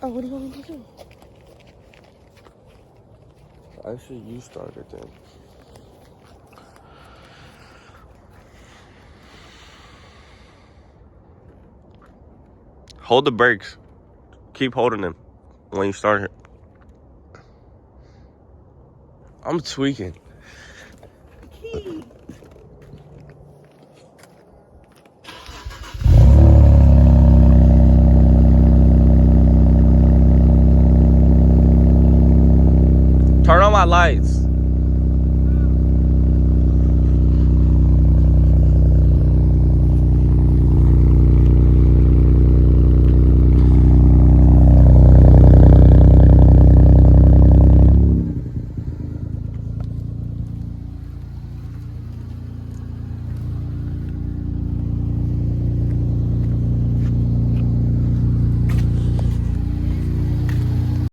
Oh, what do you want me to do? Actually, you started then. Hold the brakes. Keep holding them when you start it. I'm tweaking. Key. Turn on my lights.